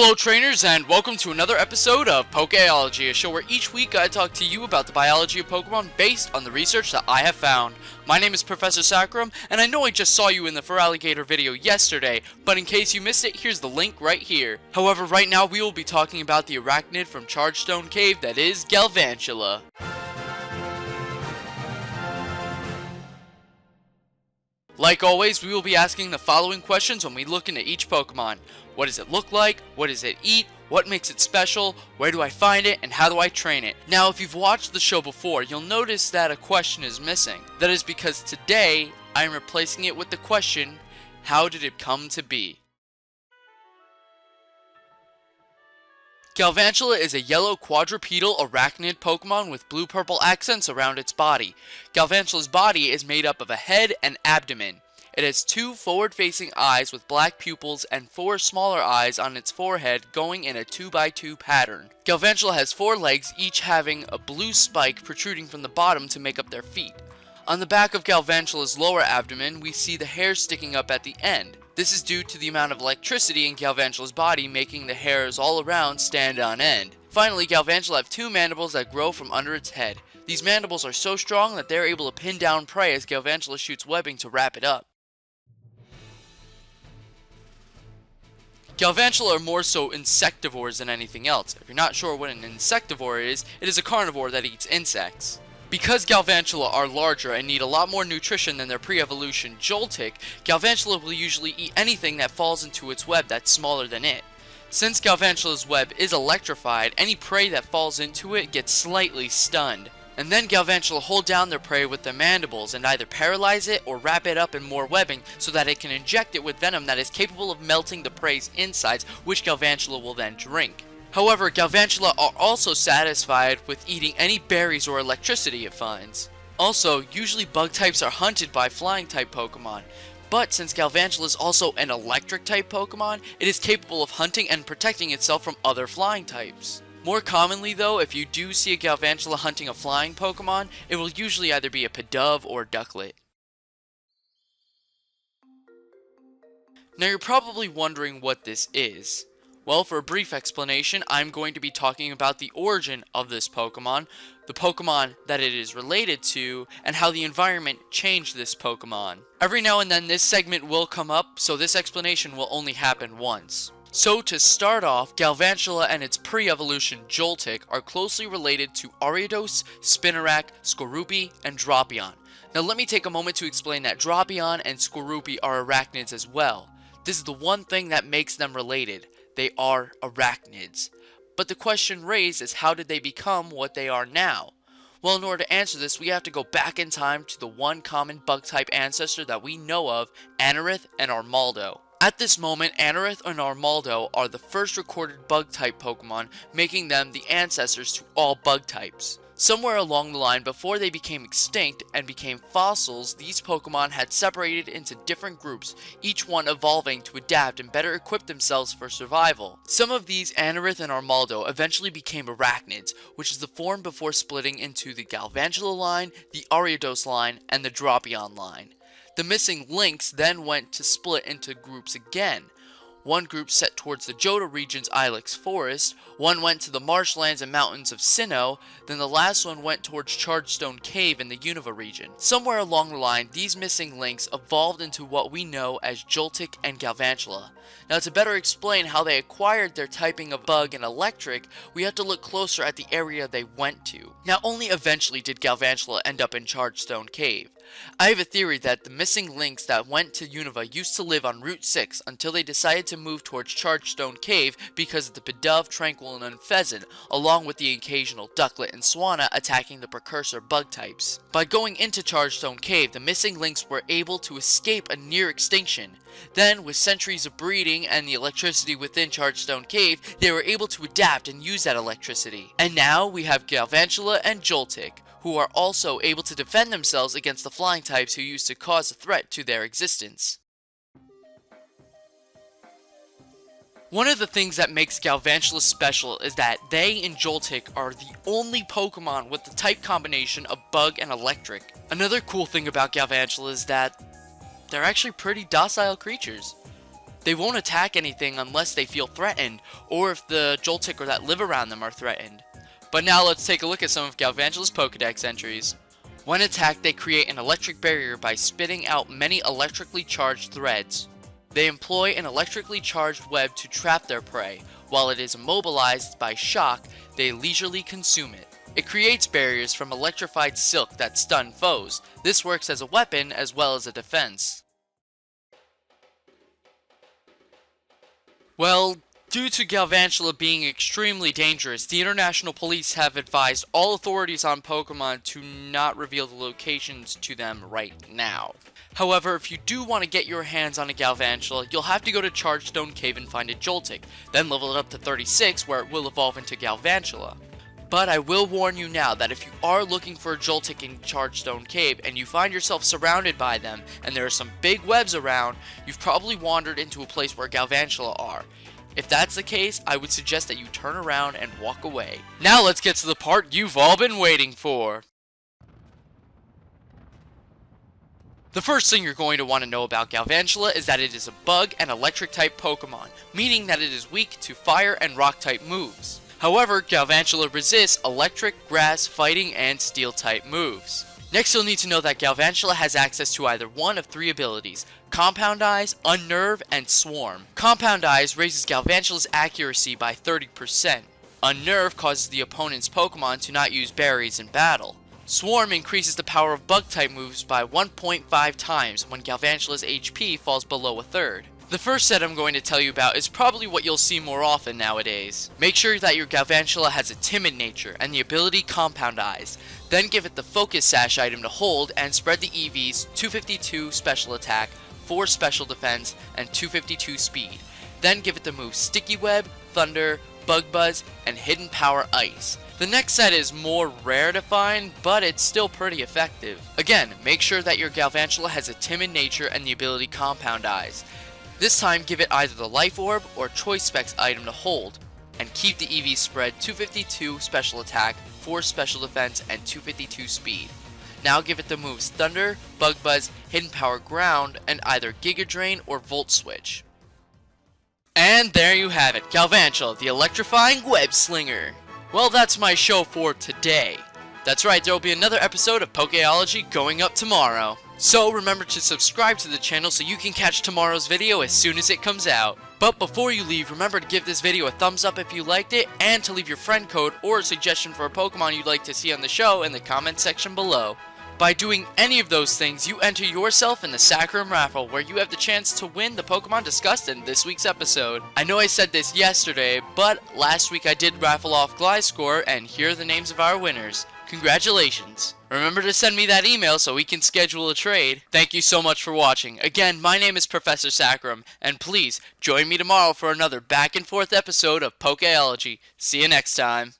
Hello trainers, and welcome to another episode of Pokéology, a show where each week I talk to you about the biology of Pokemon based on the research that I have found. My name is Professor SACCHARUM, and I know I just saw you in the Feraligatr video yesterday, but in case you missed it, here's the link right here. However, right now we will be talking about the arachnid from Chargestone Cave that is Galvantula. Like always, we will be asking the following questions when we look into each Pokemon. What does it look like? What does it eat? What makes it special? Where do I find it? And how do I train it? Now, if you've watched the show before, you'll notice that a question is missing. That is because today, I am replacing it with the question, how did it come to be? Galvantula is a yellow quadrupedal arachnid Pokemon with blue-purple accents around its body. Galvantula's body is made up of a head and abdomen. It has 2 forward-facing eyes with black pupils and 4 smaller eyes on its forehead going in a 2x2 pattern. Galvantula has 4 legs, each having a blue spike protruding from the bottom to make up their feet. On the back of Galvantula's lower abdomen, we see the hair sticking up at the end. This is due to the amount of electricity in Galvantula's body making the hairs all around stand on end. Finally, Galvantula have 2 mandibles that grow from under its head. These mandibles are so strong that they are able to pin down prey as Galvantula shoots webbing to wrap it up. Galvantula are more so insectivores than anything else. If you're not sure what an insectivore is, it is a carnivore that eats insects. Because Galvantula are larger and need a lot more nutrition than their pre-evolution Joltik, Galvantula will usually eat anything that falls into its web that's smaller than it. Since Galvantula's web is electrified, any prey that falls into it gets slightly stunned. And then Galvantula hold down their prey with their mandibles and either paralyze it or wrap it up in more webbing so that it can inject it with venom that is capable of melting the prey's insides, which Galvantula will then drink. However, Galvantula are also satisfied with eating any berries or electricity it finds. Also, usually bug types are hunted by flying type Pokemon, but since Galvantula is also an electric type Pokemon, it is capable of hunting and protecting itself from other flying types. More commonly though, if you do see a Galvantula hunting a flying Pokemon, it will usually either be a Pidove or Ducklet. Now you're probably wondering what this is. Well, for a brief explanation, I'm going to be talking about the origin of this Pokemon, the Pokemon that it is related to, and how the environment changed this Pokemon. Every now and then this segment will come up, so this explanation will only happen once. So to start off, Galvantula and its pre-evolution Joltik are closely related to Ariados, Spinarak, Skorupi, and Drapion. Now let me take a moment to explain that Drapion and Skorupi are arachnids as well. This is the one thing that makes them related. They are arachnids. But the question raised is, how did they become what they are now? Well, in order to answer this, we have to go back in time to the one common bug-type ancestor that we know of, Anorith and Armaldo. At this moment, Anorith and Armaldo are the first recorded bug-type Pokemon, making them the ancestors to all bug types. Somewhere along the line, before they became extinct and became fossils, these Pokemon had separated into different groups, each one evolving to adapt and better equip themselves for survival. Some of these, Anorith and Armaldo, eventually became arachnids, which is the form before splitting into the Galvantula line, the Ariados line, and the Drapion line. The missing links then went to split into groups again. One group set towards the Johto region's Ilex Forest, one went to the marshlands and mountains of Sinnoh, then the last one went towards Chargestone Cave in the Unova region. Somewhere along the line, these missing links evolved into what we know as Joltik and Galvantula. Now to better explain how they acquired their typing of bug and electric, we have to look closer at the area they went to. Now only eventually did Galvantula end up in Chargestone Cave. I have a theory that the missing links that went to Unova used to live on Route 6 until they decided to move towards Chargestone Cave because of the Pidove, Tranquil, and Pheasant, along with the occasional Ducklet and Swanna attacking the precursor bug types. By going into Chargestone Cave, the missing links were able to escape a near extinction. Then, with centuries of breeding and the electricity within Chargestone Cave, they were able to adapt and use that electricity. And now, we have Galvantula and Joltik, who are also able to defend themselves against the flying types who used to cause a threat to their existence. One of the things that makes Galvantula special is that they and Joltik are the only Pokemon with the type combination of Bug and Electric. Another cool thing about Galvantula is that they're actually pretty docile creatures. They won't attack anything unless they feel threatened, or if the Joltik or that live around them are threatened. But now let's take a look at some of Galvantula's Pokédex entries. When attacked, they create an electric barrier by spitting out many electrically charged threads. They employ an electrically charged web to trap their prey. While it is immobilized by shock, they leisurely consume it. It creates barriers from electrified silk that stun foes. This works as a weapon as well as a defense. Well, due to Galvantula being extremely dangerous, the international police have advised all authorities on Pokemon to not reveal the locations to them right now. However, if you do want to get your hands on a Galvantula, you'll have to go to Chargestone Cave and find a Joltik, then level it up to 36 where it will evolve into Galvantula. But I will warn you now that if you are looking for a Joltik in Chargestone Cave and you find yourself surrounded by them and there are some big webs around, you've probably wandered into a place where Galvantula are. If that's the case, I would suggest that you turn around and walk away. Now let's get to the part you've all been waiting for. The first thing you're going to want to know about Galvantula is that it is a bug and electric type Pokemon, meaning that it is weak to fire and rock type moves. However, Galvantula resists electric, grass, fighting, and steel type moves. Next, you'll need to know that Galvantula has access to either one of three abilities: Compound Eyes, Unnerve, and Swarm. Compound Eyes raises Galvantula's accuracy by 30%. Unnerve causes the opponent's Pokemon to not use berries in battle. Swarm increases the power of bug type moves by 1.5 times when Galvantula's HP falls below a third. The first set I'm going to tell you about is probably what you'll see more often nowadays. Make sure that your Galvantula has a timid nature and the ability Compound Eyes. Then give it the Focus Sash item to hold and spread the EVs 252 Special Attack, 4 Special Defense, and 252 Speed. Then give it the moves Sticky Web, Thunder, Bug Buzz, and Hidden Power Ice. The next set is more rare to find, but it's still pretty effective. Again, make sure that your Galvantula has a timid nature and the ability Compound Eyes. This time, give it either the Life Orb or Choice Specs item to hold, and keep the EV spread 252 Special Attack, 4 Special Defense, and 252 Speed. Now give it the moves Thunder, Bug Buzz, Hidden Power Ground, and either Giga Drain or Volt Switch. And there you have it, Galvantula, the electrifying web slinger. Well, that's my show for today. That's right, there will be another episode of Pokéology going up tomorrow. So remember to subscribe to the channel so you can catch tomorrow's video as soon as it comes out. But before you leave, remember to give this video a thumbs up if you liked it, and to leave your friend code or a suggestion for a Pokemon you'd like to see on the show in the comment section below. By doing any of those things, you enter yourself in the SACCHARUM raffle, where you have the chance to win the Pokemon discussed in this week's episode. I know I said this yesterday, but last week I did raffle off Gliscor, and here are the names of our winners. Congratulations. Remember to send me that email so we can schedule a trade. Thank you so much for watching. Again, my name is Professor SACCHARUM, and please join me tomorrow for another back and forth episode of Pokéology. See you next time.